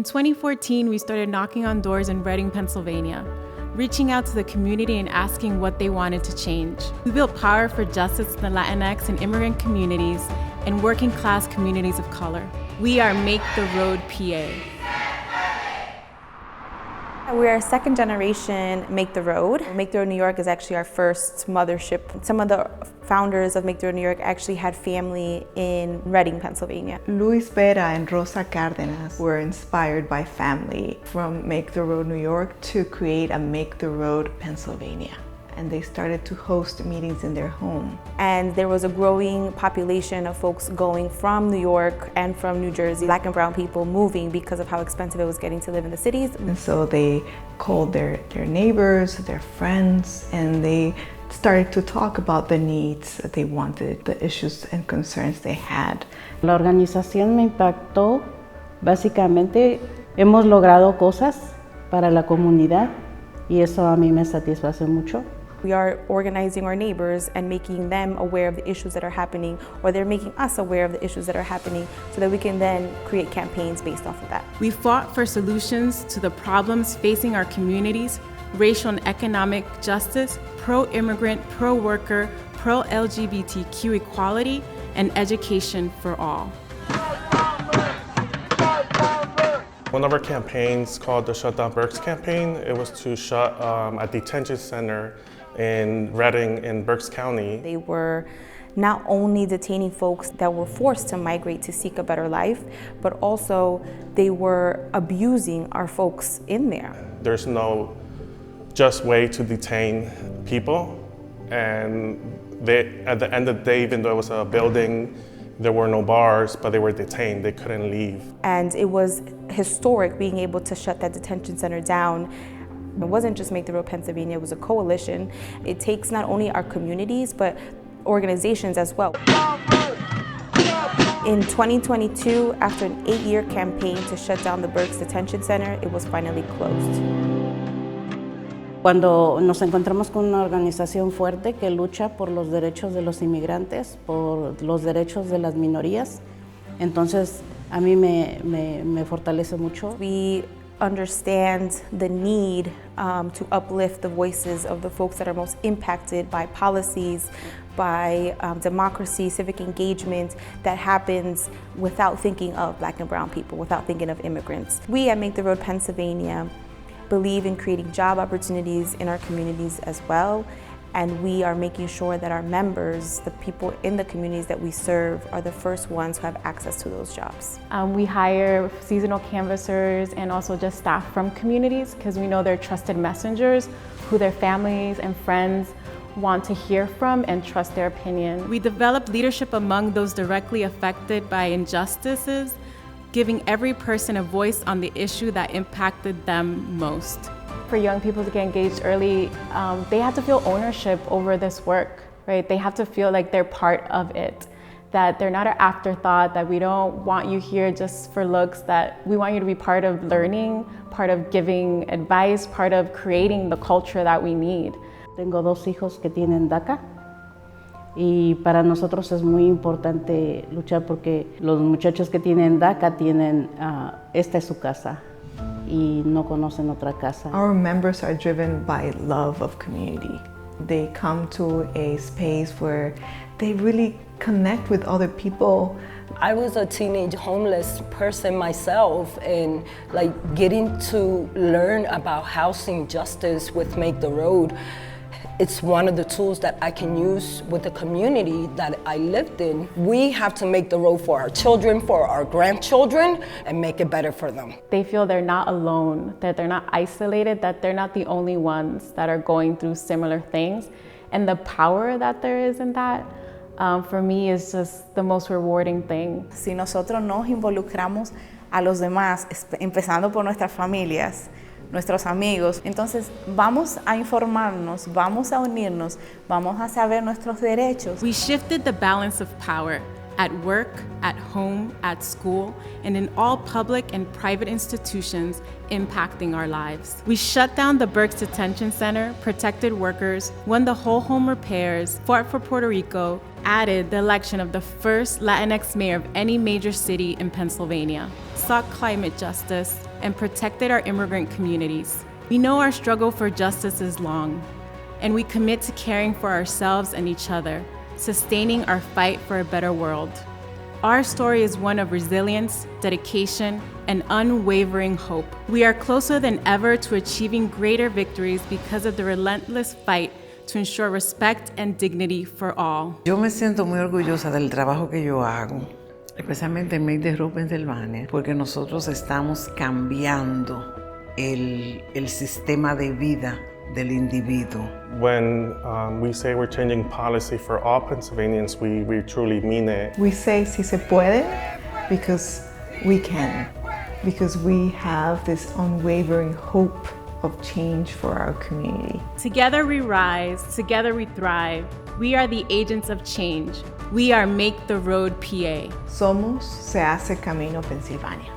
2014, we started knocking on doors in Reading, Pennsylvania, reaching out to the community and asking what they wanted to change. We built power for justice in the Latinx and immigrant communities and working class communities of color. We are Make the Road PA. We are second generation Make the Road. Make the Road New York is actually our first mothership. Some of the founders of Make the Road New York actually had family in Reading, Pennsylvania. Luis Vera and Rosa Cárdenas were inspired by family from Make the Road New York to create a Make the Road Pennsylvania. And they started to host meetings in their home. And there was a growing population of folks going from New York and from New Jersey, Black and brown people moving because of how expensive it was getting to live in the cities. And so they called their neighbors, their friends, and they started to talk about the needs that they wanted, the issues and concerns they had. La organización me impactó. Básicamente, hemos logrado cosas para la comunidad y eso a mí me satisface mucho. We are organizing our neighbors and making them aware of the issues that are happening, or they're making us aware of the issues that are happening so that we can then create campaigns based off of that. We fought for solutions to the problems facing our communities: racial and economic justice, pro-immigrant, pro-worker, pro-LGBTQ equality, and education for all. One of our campaigns, called the Shut Down Berks campaign, it was to shut a detention center in Reading in Berks County. They were not only detaining folks that were forced to migrate to seek a better life, but also they were abusing our folks in there. There's no just way to detain people, and at the end of the day, even though it was a building, there were no bars, but they were detained, they couldn't leave. And it was historic being able to shut that detention center down. It wasn't just Make the Road Pennsylvania, it was a coalition. It takes not only our communities, but organizations as well. In 2022, after an 8-year campaign to shut down the Berks Detention Center, it was finally closed. Cuando nos encontramos con una organización fuerte que lucha por los derechos de los inmigrantes, por los derechos de las minorías, entonces a mí me fortalece mucho. We understand the need to uplift the voices of the folks that are most impacted by policies, by democracy, civic engagement that happens without thinking of Black and brown people, without thinking of immigrants. We at Make the Road Pennsylvania believe in creating job opportunities in our communities as well, and we are making sure that our members, the people in the communities that we serve, are the first ones who have access to those jobs. We hire seasonal canvassers and also just staff from communities because we know they're trusted messengers who their families and friends want to hear from and trust their opinion. We develop leadership among those directly affected by injustices, giving every person a voice on the issue that impacted them most. For young people to get engaged early, they have to feel ownership over this work, right? They have to feel like they're part of it, that they're not an afterthought, that we don't want you here just for looks, that we want you to be part of learning, part of giving advice, part of creating the culture that we need. Tengo 2 hijos que tienen DACA. Y para nosotros es muy importante luchar porque los muchachos que tienen DACA tienen, esta es su casa y no conocen otra casa. Our members are driven by love of community. They come to a space where they really connect with other people. I was a teenage homeless person myself, and getting to learn about housing justice with Make the Road, it's one of the tools that I can use with the community that I lived in. We have to make the road for our children, for our grandchildren, and make it better for them. They feel they're not alone, that they're not isolated, that they're not the only ones that are going through similar things. And the power that there is in that, for me, is just the most rewarding thing. Si nosotros nos involucramos a los demás, empezando por nuestras familias, nuestros amigos, entonces vamos a informarnos, vamos a unirnos, vamos a saber nuestros derechos. We shifted the balance of power at work, at home, at school, and in all public and private institutions impacting our lives. We shut down the Berks Detention Center, protected workers, won the whole home repairs, fought for Puerto Rico, added the election of the first Latinx mayor of any major city in Pennsylvania, sought climate justice, and protected our immigrant communities. We know our struggle for justice is long, and we commit to caring for ourselves and each other, sustaining our fight for a better world. Our story is one of resilience, dedication, and unwavering hope. We are closer than ever to achieving greater victories because of the relentless fight to ensure respect and dignity for all. Yo me siento muy orgullosa del trabajo que yo hago, especialmente en Make the Road, Pensilvania, porque nosotros estamos cambiando el sistema de vida del individuo. When we say we're changing policy for all Pennsylvanians, we truly mean it. We say si se puede because we can, because we have this unwavering hope of change for our community. Together we rise, together we thrive. We are the agents of change. We are Make the Road PA. Somos Se Hace Camino Pensilvania.